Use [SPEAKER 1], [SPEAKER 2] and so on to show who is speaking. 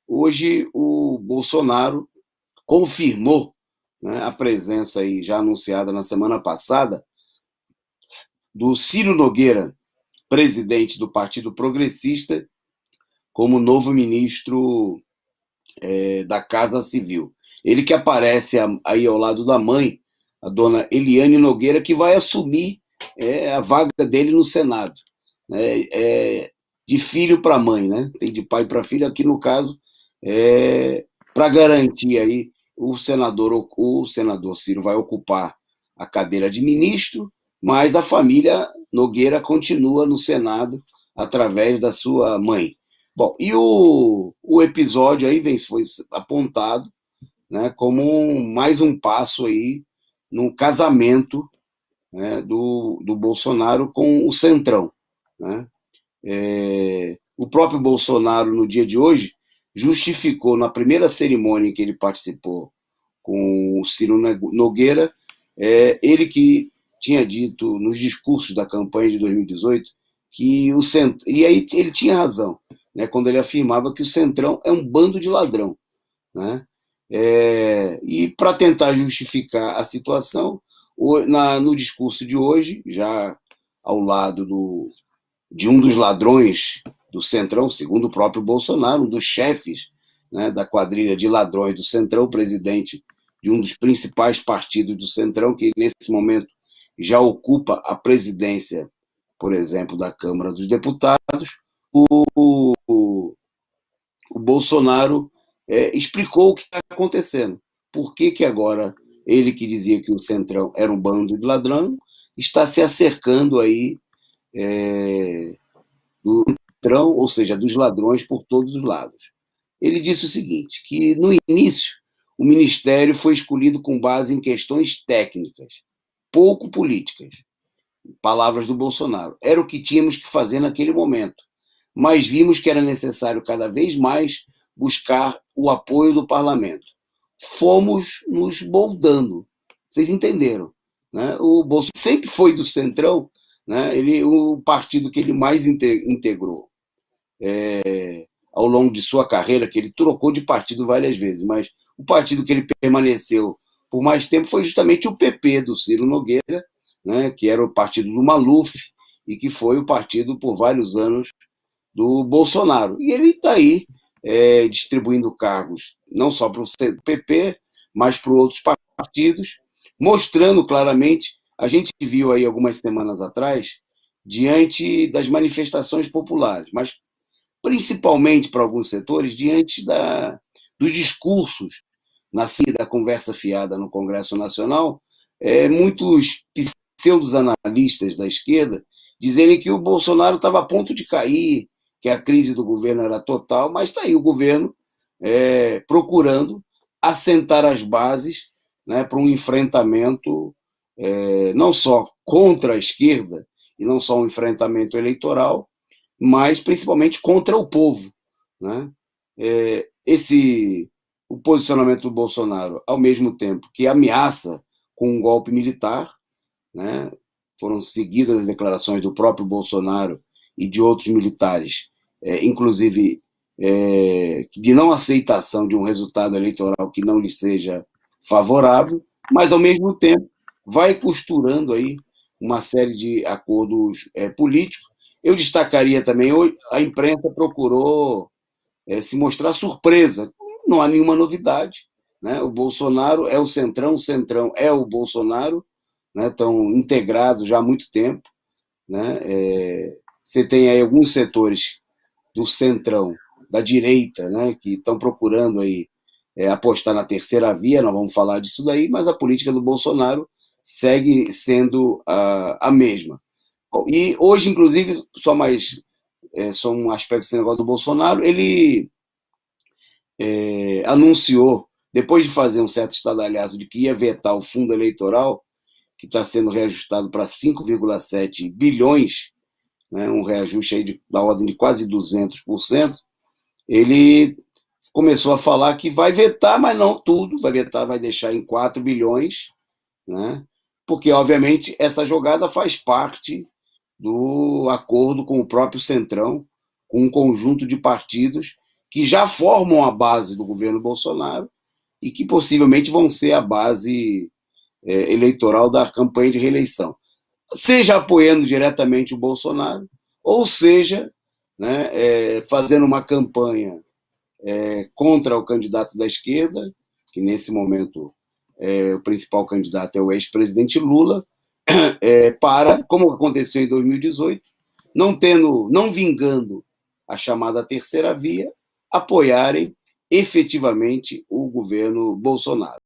[SPEAKER 1] hoje o Bolsonaro confirmou, né, a presença aí já anunciada na semana passada do Ciro Nogueira, presidente do Partido Progressista, como novo ministro da Casa Civil. Ele que aparece aí ao lado da mãe, a dona Eliane Nogueira, que vai assumir a vaga dele no Senado. De filho para mãe, né? Tem de pai para filho, aqui no caso, para garantir aí o senador Ciro vai ocupar a cadeira de ministro, mas a família Nogueira continua no Senado através da sua mãe. Bom, e o episódio aí foi apontado, né, como mais um passo aí no casamento, né, do Bolsonaro com o Centrão. Né? O próprio Bolsonaro, no dia de hoje, justificou, na primeira cerimônia em que ele participou com o Ciro Nogueira, ele que tinha dito nos discursos da campanha de 2018 que o Centrão, e aí ele tinha razão, né, quando ele afirmava que o Centrão é um bando de ladrão. Né? E para tentar justificar a situação, no discurso de hoje, já ao lado de um dos ladrões do Centrão, segundo o próprio Bolsonaro, um dos chefes, né, da quadrilha de ladrões do Centrão, o presidente de um dos principais partidos do Centrão, que nesse momento já ocupa a presidência, por exemplo, da Câmara dos Deputados, o Bolsonaro explicou o que está acontecendo. Por que agora ele, que dizia que o Centrão era um bando de ladrão, está se acercando aí do Centrão, ou seja, dos ladrões por todos os lados. Ele disse o seguinte, que no início o ministério foi escolhido com base em questões técnicas, pouco políticas. Palavras do Bolsonaro. Era o que tínhamos que fazer naquele momento, mas vimos que era necessário cada vez mais buscar o apoio do parlamento. Fomos nos moldando. Vocês entenderam? Né? O Bolsonaro sempre foi do Centrão, né? O partido que ele mais integrou ao longo de sua carreira, que ele trocou de partido várias vezes, mas o partido que ele permaneceu por mais tempo foi justamente o PP, do Ciro Nogueira, né? Que era o partido do Maluf e que foi o partido por vários anos do Bolsonaro. E ele está aí distribuindo cargos não só para o PP, mas para outros partidos, mostrando claramente, a gente viu aí algumas semanas atrás, diante das manifestações populares, mas principalmente para alguns setores, diante dos discursos na da conversa fiada no Congresso Nacional, muitos pseudos analistas da esquerda dizerem que o Bolsonaro estava a ponto de cair, que a crise do governo era total, mas está aí o governo procurando assentar as bases, né, para um enfrentamento não só contra a esquerda, e não só um enfrentamento eleitoral, mas principalmente contra o povo. Né? O posicionamento do Bolsonaro, ao mesmo tempo que ameaça com um golpe militar, né? Foram seguidas as declarações do próprio Bolsonaro e de outros militares, inclusive de não aceitação de um resultado eleitoral que não lhe seja favorável, mas, ao mesmo tempo, vai costurando aí uma série de acordos políticos. Eu destacaria também, a imprensa procurou se mostrar surpresa, não há nenhuma novidade. Né? O Bolsonaro é o Centrão é o Bolsonaro, né? Estão integrados já há muito tempo. Né? Você tem aí alguns setores do Centrão, da direita, né? Que estão procurando aí, apostar na terceira via, nós vamos falar disso daí, mas a política do Bolsonaro segue sendo a mesma. E hoje, inclusive, só um aspecto desse negócio do Bolsonaro, ele anunciou, depois de fazer um certo estadalhaço de que ia vetar o fundo eleitoral, que está sendo reajustado para 5,7 bilhões, né, um reajuste aí da ordem de quase 200%, ele começou a falar que vai vetar, mas não tudo, vai vetar, vai deixar em 4 bilhões, né, porque, obviamente, essa jogada faz parte do acordo com o próprio Centrão, com um conjunto de partidos que já formam a base do governo Bolsonaro e que possivelmente vão ser a base eleitoral da campanha de reeleição, seja apoiando diretamente o Bolsonaro, ou seja, né, fazendo uma campanha contra o candidato da esquerda, que nesse momento o principal candidato é o ex-presidente Lula, para, como aconteceu em 2018, não vingando a chamada terceira via, apoiarem efetivamente o governo Bolsonaro.